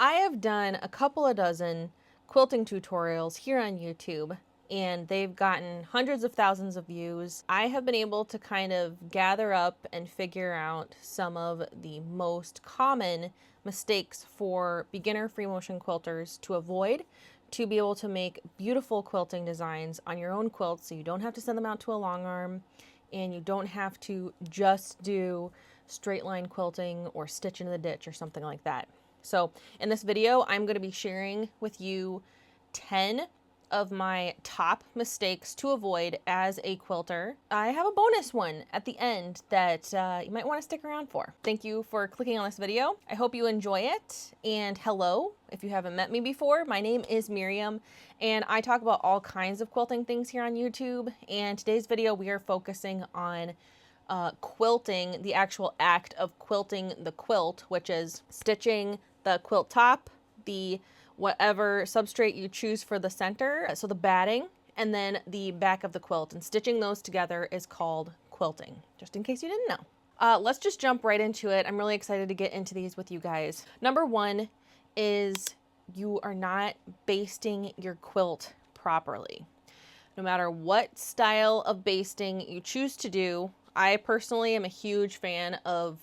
I have done a couple of dozen quilting tutorials here on YouTube, and they've gotten hundreds of thousands of views. I have been able to kind of gather up and figure out some of the most common mistakes for beginner free motion quilters to avoid, to be able to make beautiful quilting designs on your own quilts so you don't have to send them out to a long arm and you don't have to just do straight line quilting or stitch into the ditch or something like that. So in this video, I'm going to be sharing with you 10 of my top mistakes to avoid as a quilter. I have a bonus one at the end that you might want to stick around for. Thank you for clicking on this video. I hope you enjoy it. And hello, if you haven't met me before, my name is Miriam and I talk about all kinds of quilting things here on YouTube. And today's video, we are focusing on quilting, the actual act of quilting the quilt, which is stitching the quilt top, the whatever substrate you choose for the center, so the batting, and then the back of the quilt, and stitching those together is called quilting, just in case you didn't know. Let's just jump right into it. I'm really excited to get into these with you guys. Number one is you are not basting your quilt properly. No matter what style of basting you choose to do, I personally am a huge fan of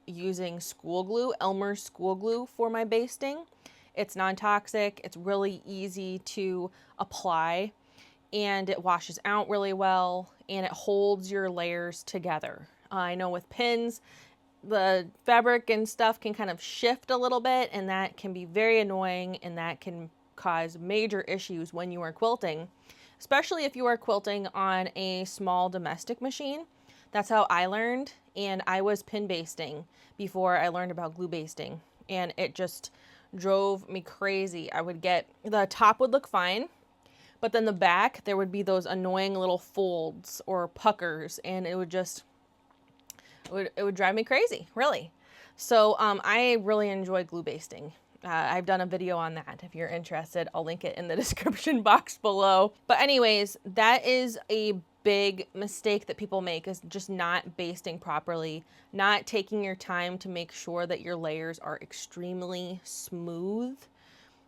using school glue, Elmer's school glue, for my basting. It's non-toxic, it's really easy to apply, and it washes out really well, and it holds your layers together. I know with pins, the fabric and stuff can kind of shift a little bit, and that can be very annoying, and that can cause major issues when you are quilting, especially if you are quilting on a small domestic machine. That's how I learned, and I was pin basting before I learned about glue basting, and it just drove me crazy. I would get, the top would look fine, but then the back, there would be those annoying little folds or puckers, and it would just, it would drive me crazy, really. So I really enjoy glue basting. I've done a video on that. If you're interested, I'll link it in the description box below. But anyways, that is a big mistake that people make, is just not basting properly, not taking your time to make sure that your layers are extremely smooth.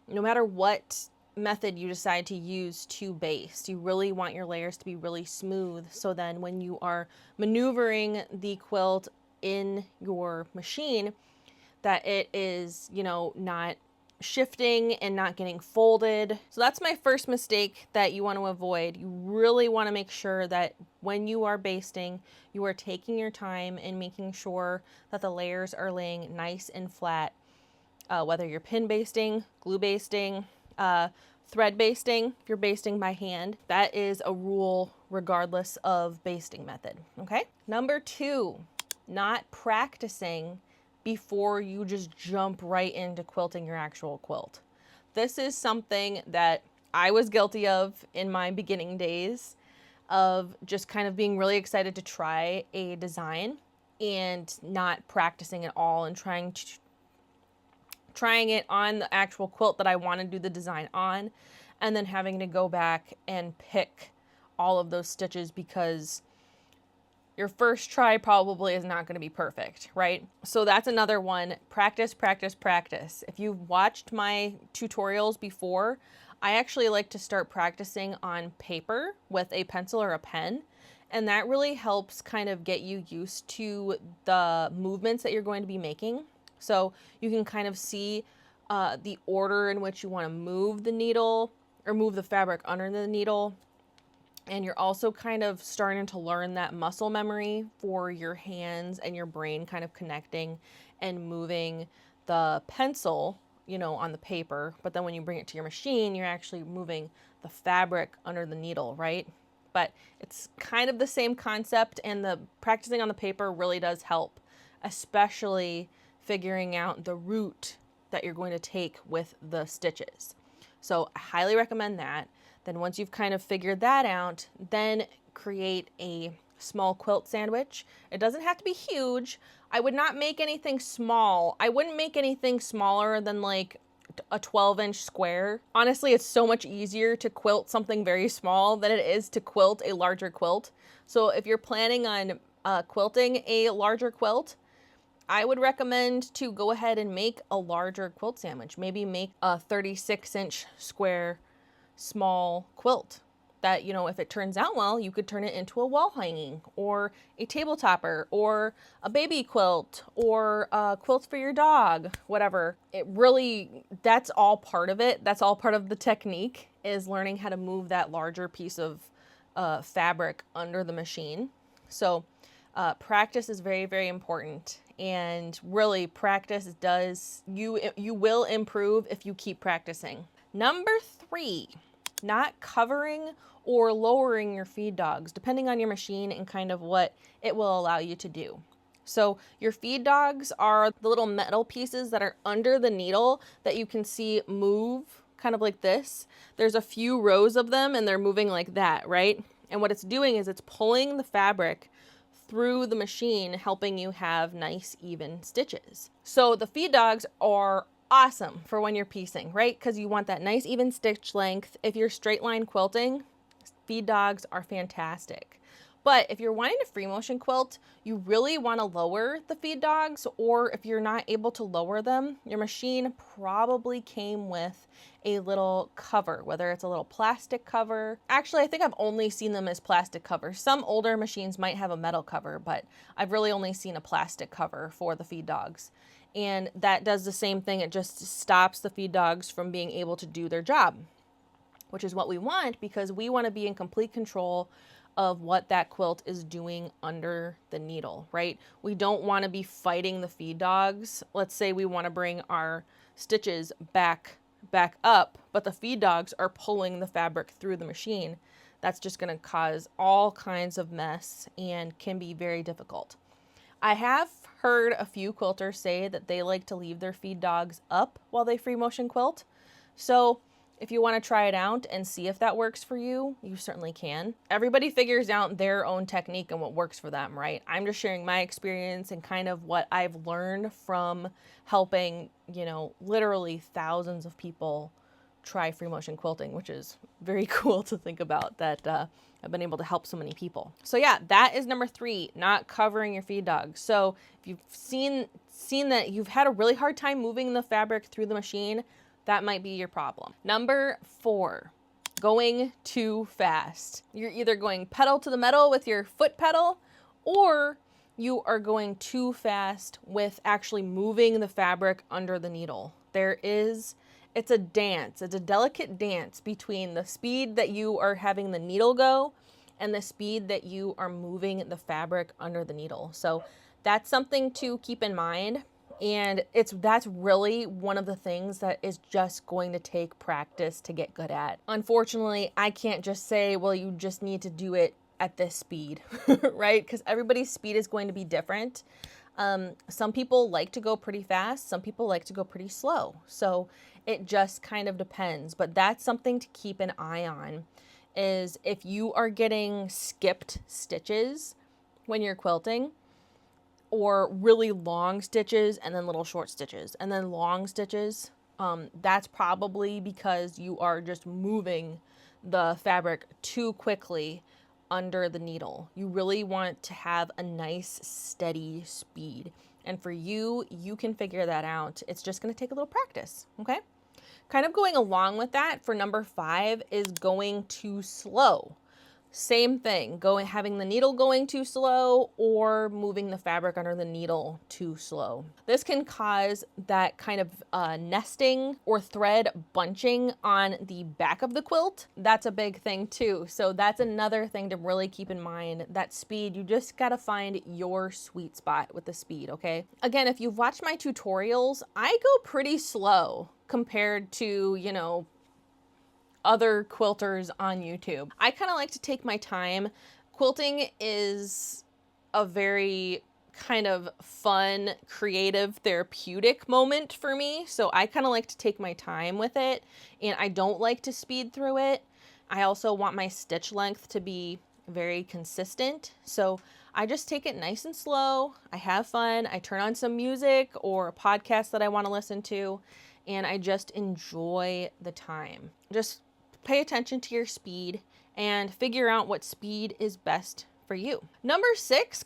No matter what method you decide to use to baste, you really want your layers to be really smooth, so then when you are maneuvering the quilt in your machine, that it is, you know, not shifting and not getting folded. So that's my first mistake that you want to avoid. You really want to make sure that when you are basting, you are taking your time and making sure that the layers are laying nice and flat. Whether you're pin basting, glue basting, thread basting, if you're basting by hand, that is a rule regardless of basting method, okay? Number two, not practicing before you just jump right into quilting your actual quilt. This is something that I was guilty of in my beginning days, of just kind of being really excited to try a design and not practicing at all, and trying it on the actual quilt that I want to do the design on, and then having to go back and pick all of those stitches because your first try probably is not going to be perfect, right? So that's another one. Practice, practice, practice. If you've watched my tutorials before, I actually like to start practicing on paper with a pencil or a pen. And that really helps kind of get you used to the movements that you're going to be making. So you can kind of see the order in which you want to move the needle or move the fabric under the needle. And you're also kind of starting to learn that muscle memory for your hands and your brain kind of connecting and moving the pencil, you know, on the paper. But then when you bring it to your machine, you're actually moving the fabric under the needle, right? But it's kind of the same concept, and the practicing on the paper really does help, especially figuring out the route that you're going to take with the stitches. So I highly recommend that. Then once you've kind of figured that out, then create a small quilt sandwich. It doesn't have to be huge. I would not make anything small. I wouldn't make anything smaller than like a 12-inch square. Honestly, it's so much easier to quilt something very small than it is to quilt a larger quilt. So if you're planning on quilting a larger quilt, I would recommend to go ahead and make a larger quilt sandwich. Maybe make a 36-inch square small quilt that, you know, if it turns out well, you could turn it into a wall hanging or a table topper or a baby quilt or quilts for your dog, whatever. It really, that's all part of it. That's all part of the technique, is learning how to move that larger piece of fabric under the machine. So practice is very, very important. And really, practice does, you will improve if you keep practicing. Number 3, not covering or lowering your feed dogs, depending on your machine and kind of what it will allow you to do. So your feed dogs are the little metal pieces that are under the needle that you can see move kind of like this. There's a few rows of them and they're moving like that, right? And what it's doing is it's pulling the fabric through the machine, helping you have nice even stitches. So the feed dogs are awesome for when you're piecing, right? Because you want that nice even stitch length. If you're straight line quilting, feed dogs are fantastic. But if you're wanting to free motion quilt, you really want to lower the feed dogs, or if you're not able to lower them, your machine probably came with a little cover, whether it's a little plastic cover. Actually, I think I've only seen them as plastic covers. Some older machines might have a metal cover, but I've really only seen a plastic cover for the feed dogs. And that does the same thing. It just stops the feed dogs from being able to do their job, which is what we want, because we want to be in complete control of what that quilt is doing under the needle, right? We don't want to be fighting the feed dogs. Let's say we want to bring our stitches back up, but the feed dogs are pulling the fabric through the machine. That's just going to cause all kinds of mess and can be very difficult. I have heard a few quilters say that they like to leave their feed dogs up while they free motion quilt. So if you want to try it out and see if that works for you, you certainly can. Everybody figures out their own technique and what works for them, right? I'm just sharing my experience and kind of what I've learned from helping, you know, literally thousands of people try free motion quilting, which is very cool to think about that I've been able to help so many people. So yeah, that is number 3, not covering your feed dogs. So if you've seen that you've had a really hard time moving the fabric through the machine, that might be your problem. Number 4, going too fast. You're either going pedal to the metal with your foot pedal, or you are going too fast with actually moving the fabric under the needle. It's a dance. It's a delicate dance between the speed that you are having the needle go and the speed that you are moving the fabric under the needle. So that's something to keep in mind. And that's really one of the things that is just going to take practice to get good at. Unfortunately, I can't just say, well, you just need to do it at this speed, right? Because everybody's speed is going to be different. Some people like to go pretty fast. Some people like to go pretty slow. So it just kind of depends. But that's something to keep an eye on, is if you are getting skipped stitches when you're quilting, or really long stitches and then little short stitches and then long stitches, that's probably because you are just moving the fabric too quickly under the needle. You really want to have a nice steady speed. And for you, you can figure that out. It's just going to take a little practice, okay? Kind of going along with that, for number 5 is going too slow. Same thing, having the needle going too slow or moving the fabric under the needle too slow. This can cause that kind of nesting or thread bunching on the back of the quilt. That's a big thing too. So that's another thing to really keep in mind. That speed, you just gotta find your sweet spot with the speed, okay? Again, if you've watched my tutorials, I go pretty slow compared to, you know, other quilters on YouTube. I kind of like to take my time. Quilting is a very kind of fun, creative, therapeutic moment for me. So I kind of like to take my time with it, and I don't like to speed through it. I also want my stitch length to be very consistent. So I just take it nice and slow. I have fun. I turn on some music or a podcast that I want to listen to, and I just enjoy the time. Just pay attention to your speed and figure out what speed is best for you. Number 6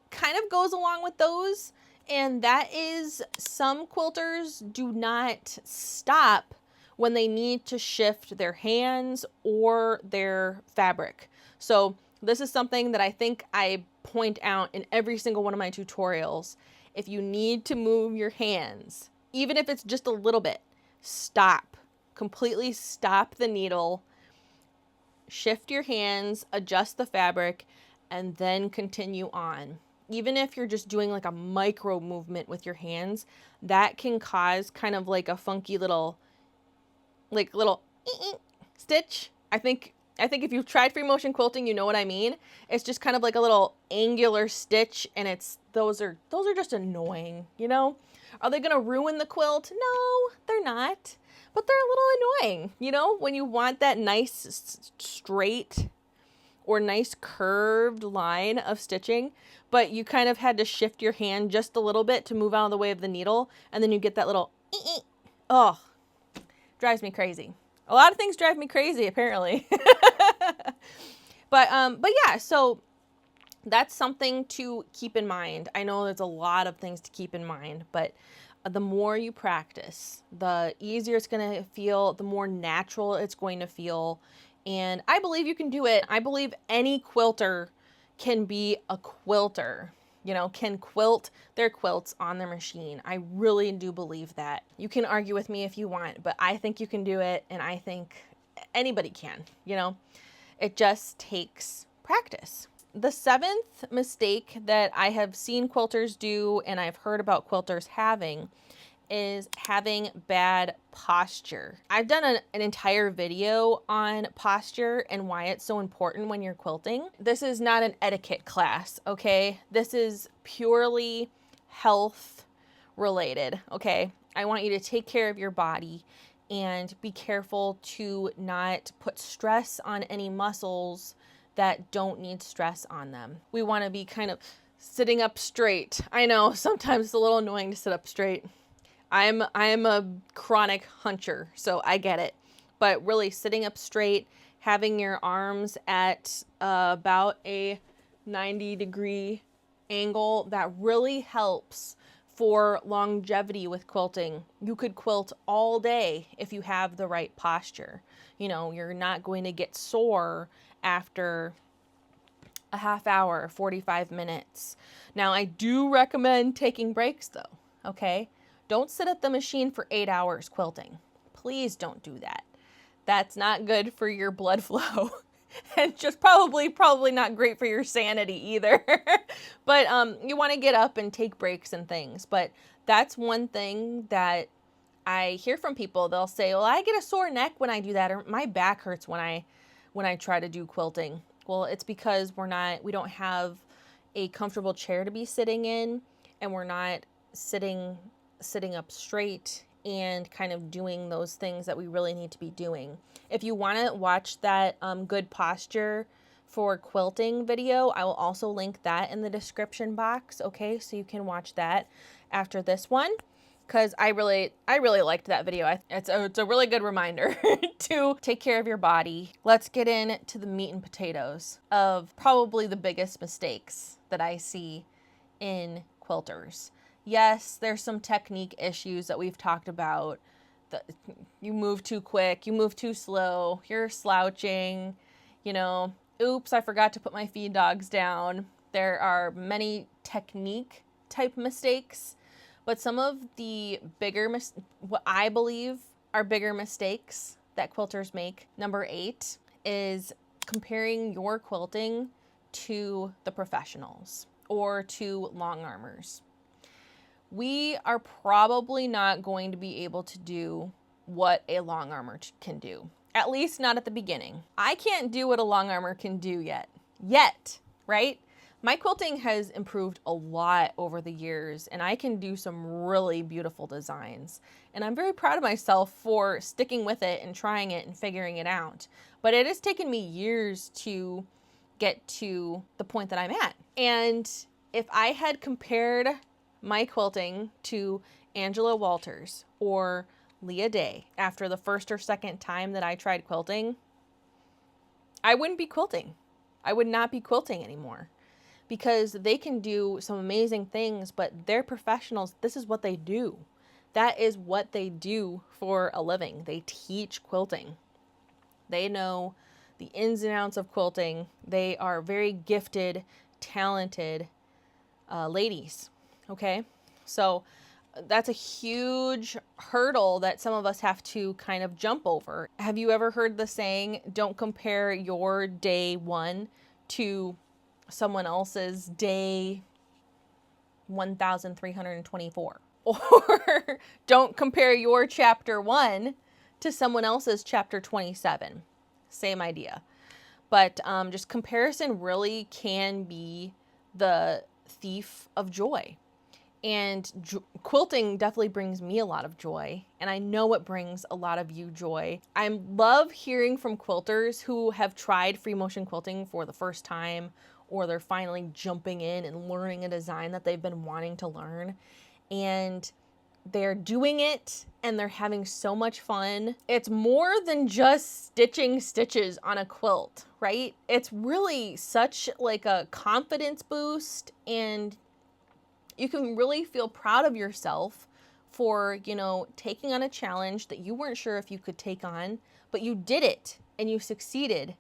kind of goes along with those, And that is, some quilters do not stop when they need to shift their hands or their fabric. So this is something that I think I point out in every single one of my tutorials. If you need to move your hands, even if it's just a little bit, stop. Completely stop the needle, shift your hands, adjust the fabric, and then continue on. Even if you're just doing like a micro movement with your hands, that can cause kind of like a funky little stitch. I think if you've tried free motion quilting, you know what I mean. It's just kind of like a little angular stitch, and those are just annoying, you know? Are they gonna ruin the quilt? No, they're not. But they're a little annoying, you know, when you want that nice straight or nice curved line of stitching, but you kind of had to shift your hand just a little bit to move out of the way of the needle, and then you get that little oh, drives me crazy. A lot of things drive me crazy, apparently. But yeah, so that's something to keep in mind. I know there's a lot of things to keep in mind, but the more you practice, the easier it's going to feel, the more natural it's going to feel. And I believe you can do it. I believe any quilter can be a quilter, you know, can quilt their quilts on their machine. I really do believe that. You can argue with me if you want, but I think you can do it, and I think anybody can, you know. It just takes practice. The seventh mistake that I have seen quilters do, and I've heard about quilters having, is having bad posture. I've done an entire video on posture and why it's so important when you're quilting. This is not an etiquette class, okay? This is purely health related, okay? I want you to take care of your body and be careful to not put stress on any muscles that don't need stress on them. We want to be kind of sitting up straight. I know sometimes it's a little annoying to sit up straight. I'm a chronic huncher, so I get it. But really sitting up straight, having your arms at about a 90-degree angle, that really helps for longevity with quilting. You could quilt all day if you have the right posture. You know, you're not going to get sore after a half hour, 45 minutes. Now, I do recommend taking breaks though, okay? Don't sit at the machine for 8 hours quilting. Please don't do that. That's not good for your blood flow. And just probably not great for your sanity either. But you want to get up and take breaks and things. But that's one thing that I hear from people. They'll say, well, I get a sore neck when I do that, or my back hurts when I try to do quilting. Well, it's because we don't have a comfortable chair to be sitting in, and we're not sitting up straight and kind of doing those things that we really need to be doing. If you want to watch that good posture for quilting video, I will also link that in the description box, okay? So you can watch that after this one, because I really liked that video. It's a really good reminder to take care of your body. Let's get into the meat and potatoes of probably the biggest mistakes that I see in quilters. Yes, there's some technique issues that we've talked about. You move too quick, you move too slow, you're slouching, you know, oops, I forgot to put my feed dogs down. There are many technique type mistakes, but some of the what I believe are bigger mistakes that quilters make. Number 8 is comparing your quilting to the professionals or to long armors. We are probably not going to be able to do what a long armor can do. At least not at the beginning. I can't do what a long armor can do yet, right? My quilting has improved a lot over the years, and I can do some really beautiful designs. And I'm very proud of myself for sticking with it and trying it and figuring it out. But it has taken me years to get to the point that I'm at. And if I had compared my quilting to Angela Walters or Leah Day after the first or second time that I tried quilting, I wouldn't be quilting. I would not be quilting anymore, because they can do some amazing things, but they're professionals. This is what they do. That is what they do for a living. They teach quilting. They know the ins and outs of quilting. They are very gifted, talented ladies. Okay? So that's a huge hurdle that some of us have to kind of jump over. Have you ever heard the saying, don't compare your day 1 to someone else's day 1324? Or don't compare your chapter 1 to someone else's chapter 27. Same idea. But just comparison really can be the thief of joy. And quilting definitely brings me a lot of joy. And I know it brings a lot of you joy. I love hearing from quilters who have tried free motion quilting for the first time, or they're finally jumping in and learning a design that they've been wanting to learn. And they're doing it and they're having so much fun. It's more than just stitching stitches on a quilt, right? It's really such like a confidence boost, and you can really feel proud of yourself for, you know, taking on a challenge that you weren't sure if you could take on, but you did it and you succeeded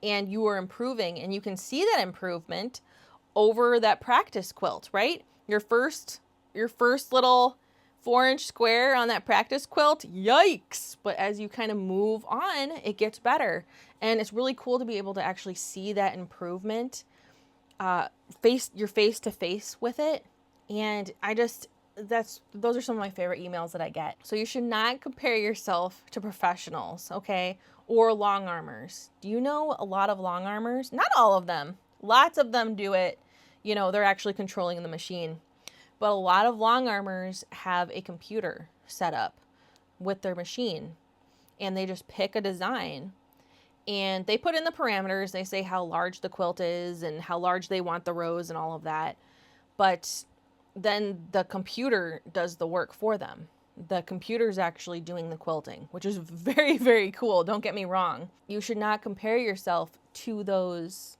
and you were improving, and you can see that improvement over that practice quilt, right? Your first little 4-inch square on that practice quilt, yikes. But as you kind of move on, it gets better. And it's really cool to be able to actually see that improvement, face to face with it. And those are some of my favorite emails that I get. So you should not compare yourself to professionals, okay? Or long armors. Do you know a lot of long armors? Not all of them. Lots of them do it. You know, they're actually controlling the machine. But a lot of long armors have a computer set up with their machine, and they just pick a design and they put in the parameters. They say how large the quilt is and how large they want the rows and all of that. But then the computer does the work for them. The computer's actually doing the quilting, which is very, very cool. Don't get me wrong. You should not compare yourself to those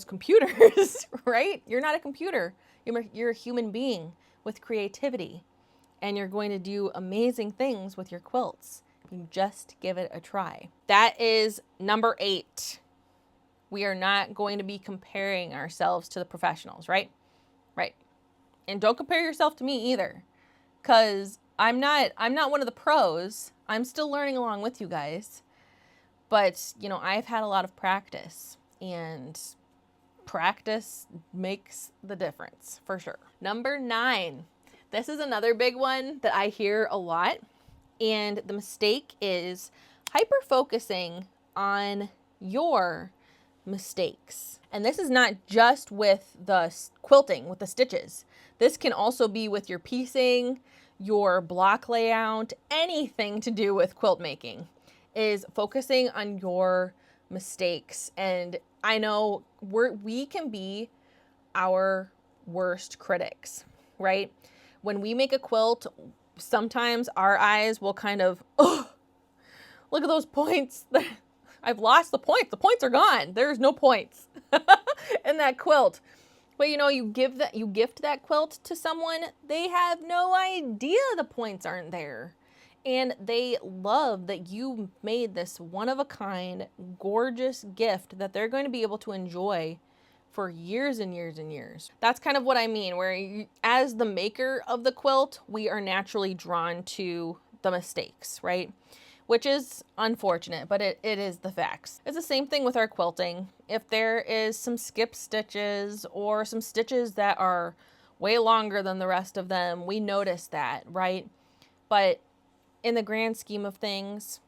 computers, right? You're not a computer. You're a human being with creativity, and you're going to do amazing things with your quilts. You just give it a try. That is number 8. We are not going to be comparing ourselves to the professionals, right? Right. And don't compare yourself to me either, because I'm not one of the pros. I'm still learning along with you guys. But, you know, I've had a lot of practice, and practice makes the difference for sure. Number 9. This is another big one that I hear a lot. And the mistake is hyper-focusing on your mistakes. And this is not just with the quilting, with the stitches. This can also be with your piecing, your block layout, anything to do with quilt making, is focusing on your mistakes. And I know we can be our worst critics, right? When we make a quilt, sometimes our eyes will kind of, oh, look at those points. I've lost the points. The points are gone. There's no points in that quilt. But you know, you gift that quilt to someone, they have no idea the points aren't there. And they love that you made this one-of-a-kind, gorgeous gift that they're going to be able to enjoy for years and years and years. That's kind of what I mean, where as the maker of the quilt, we are naturally drawn to the mistakes, right? Which is unfortunate, but it is the facts. It's the same thing with our quilting. If there is some skip stitches or some stitches that are way longer than the rest of them, we notice that, right? But in the grand scheme of things,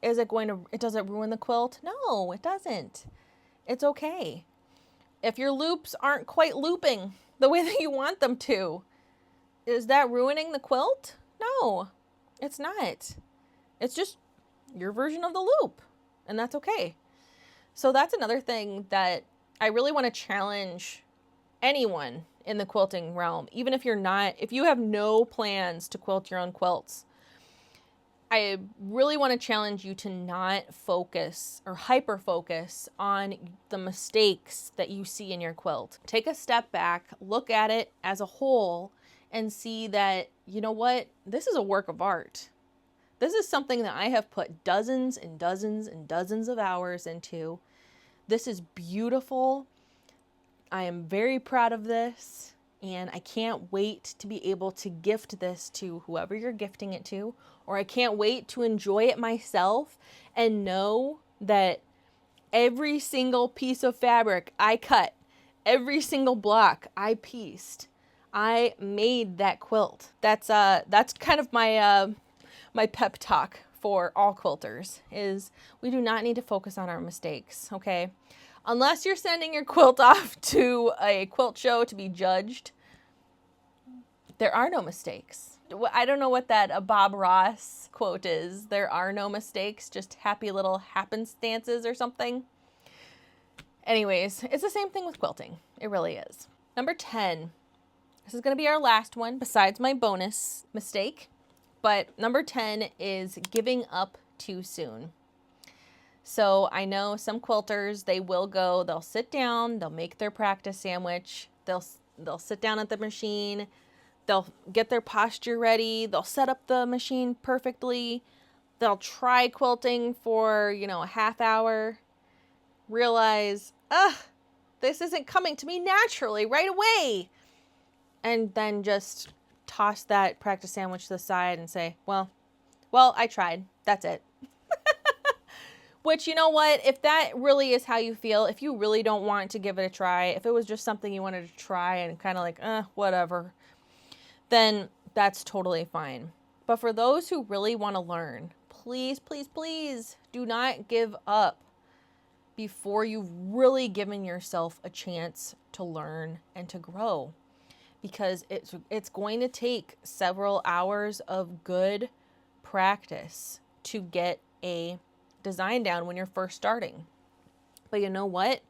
does it ruin the quilt? No, it doesn't. It's okay. If your loops aren't quite looping the way that you want them to, is that ruining the quilt? No, it's not. It's just your version of the loop, and that's okay. So that's another thing that I really want to challenge anyone in the quilting realm, even if you have no plans to quilt your own quilts. I really want to challenge you to not focus or hyper focus on the mistakes that you see in your quilt. Take a step back, look at it as a whole, and see that, you know what, this is a work of art. This is something that I have put dozens and dozens and dozens of hours into. This is beautiful. I am very proud of this, and I can't wait to be able to gift this to whoever you're gifting it to, or I can't wait to enjoy it myself and know that every single piece of fabric I cut, every single block I pieced, I made that quilt. That's kind of my pep talk for all quilters, is we do not need to focus on our mistakes, okay? Unless you're sending your quilt off to a quilt show to be judged, there are no mistakes. I don't know what that Bob Ross quote is. There are no mistakes, just happy little happenstances or something. Anyways, it's the same thing with quilting. It really is. Number 10. This is going to be our last one besides my bonus mistake. But number 10 is giving up too soon. So I know some quilters, they'll sit down, they'll make their practice sandwich, they'll sit down at the machine, they'll get their posture ready, they'll set up the machine perfectly, they'll try quilting for, a half hour, realize, this isn't coming to me naturally right away, and then just toss that practice sandwich to the side and say, well, I tried, that's it. Which, you know what, if that really is how you feel, if you really don't want to give it a try, if it was just something you wanted to try and kind of like, whatever, then that's totally fine. But for those who really want to learn, please, please, please do not give up before you've really given yourself a chance to learn and to grow. Because it's going to take several hours of good practice to get a design down when you're first starting. But you know what?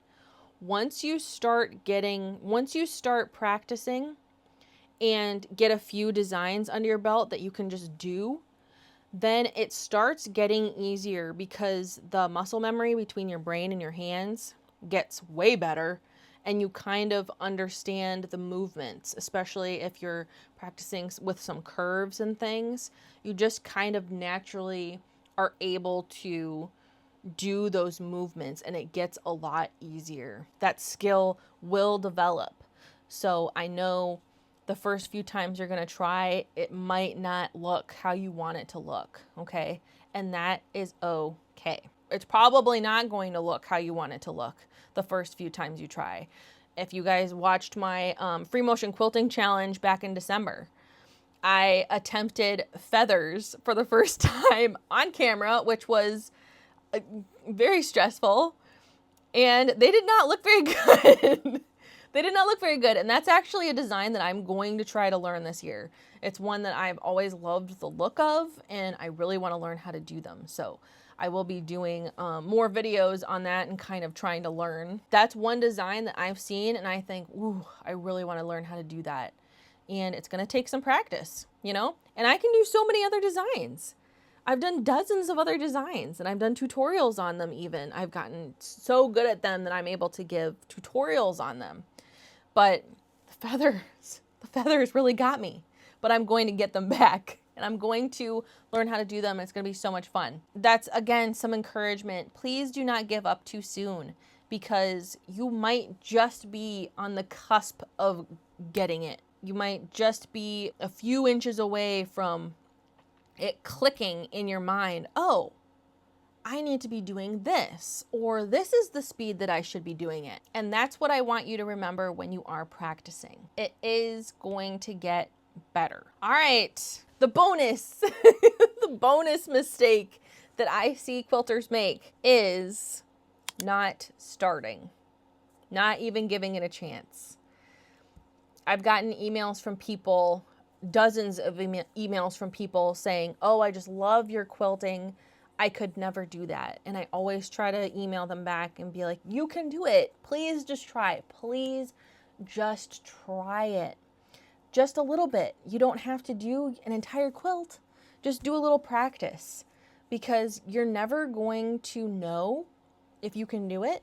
Once you start practicing and get a few designs under your belt that you can just do, then it starts getting easier because the muscle memory between your brain and your hands gets way better, and you kind of understand the movements, especially if you're practicing with some curves and things. You just kind of naturally are able to do those movements, and it gets a lot easier. That skill will develop. So I know the first few times you're going to try, it might not look how you want it to look, okay? And that is okay. It's probably not going to look how you want it to look the first few times you try. If you guys watched my free motion quilting challenge back in December, I attempted feathers for the first time on camera, which was very stressful, and they did not look very good. They did not look very good, and that's actually a design that I'm going to try to learn this year. It's one that I've always loved the look of, and I really want to learn how to do them. So I will be doing more videos on that and kind of trying to learn. That's one design that I've seen, and I think, ooh, I really want to learn how to do that. And it's going to take some practice, and I can do so many other designs. I've done dozens of other designs, and I've done tutorials on them even. I've gotten so good at them that I'm able to give tutorials on them. But the feathers really got me. But I'm going to get them back, and I'm going to learn how to do them, and it's going to be so much fun. That's, again, some encouragement. Please do not give up too soon, because you might just be on the cusp of getting it. You might just be a few inches away from it clicking in your mind, oh, I need to be doing this, or this is the speed that I should be doing it. And that's what I want you to remember when you are practicing. It is going to get better. All right, the bonus, the bonus mistake that I see quilters make is not starting, not even giving it a chance. I've gotten emails from people, dozens of emails from people saying, oh, I just love your quilting. I could never do that. And I always try to email them back and be like, you can do it. Please just try it. Please just try it. Just a little bit. You don't have to do an entire quilt. Just do a little practice, because you're never going to know if you can do it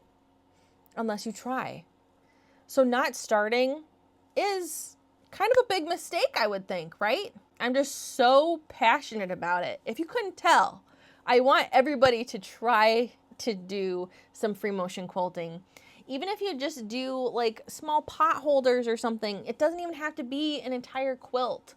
unless you try. So not starting is kind of a big mistake, I would think, right? I'm just so passionate about it. If you couldn't tell, I want everybody to try to do some free motion quilting. Even if you just do like small pot holders or something, it doesn't even have to be an entire quilt.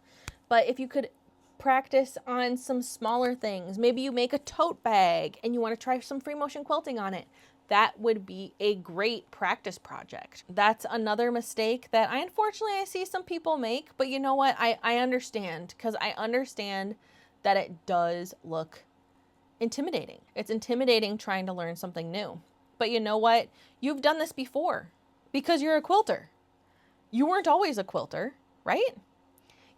But if you could practice on some smaller things, maybe you make a tote bag and you want to try some free motion quilting on it, that would be a great practice project. That's another mistake that unfortunately I see some people make, but you know what? I understand, because I understand that it does look intimidating. It's intimidating trying to learn something new. But you know what? You've done this before because you're a quilter. You weren't always a quilter, right?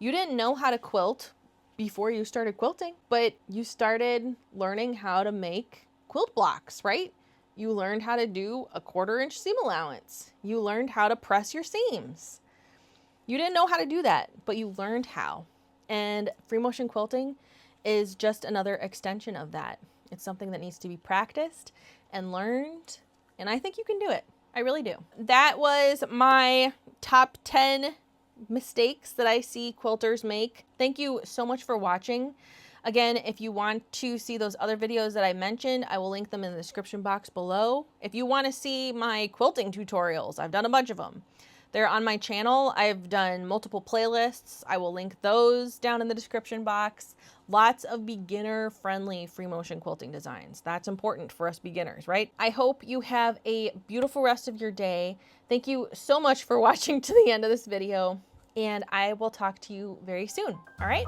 You didn't know how to quilt before you started quilting, but you started learning how to make quilt blocks, right? You learned how to do a 1/4 inch seam allowance. You learned how to press your seams. You didn't know how to do that, but you learned how. And free motion quilting is just another extension of that. It's something that needs to be practiced and learned, and I think you can do it. I really do. That was my top 10 mistakes that I see quilters make. Thank you so much for watching. Again, if you want to see those other videos that I mentioned, I will link them in the description box below. If you want to see my quilting tutorials, I've done a bunch of them. They're on my channel. I've done multiple playlists. I will link those down in the description box. Lots of beginner-friendly free motion quilting designs. That's important for us beginners, right? I hope you have a beautiful rest of your day. Thank you so much for watching to the end of this video, and I will talk to you very soon. All right?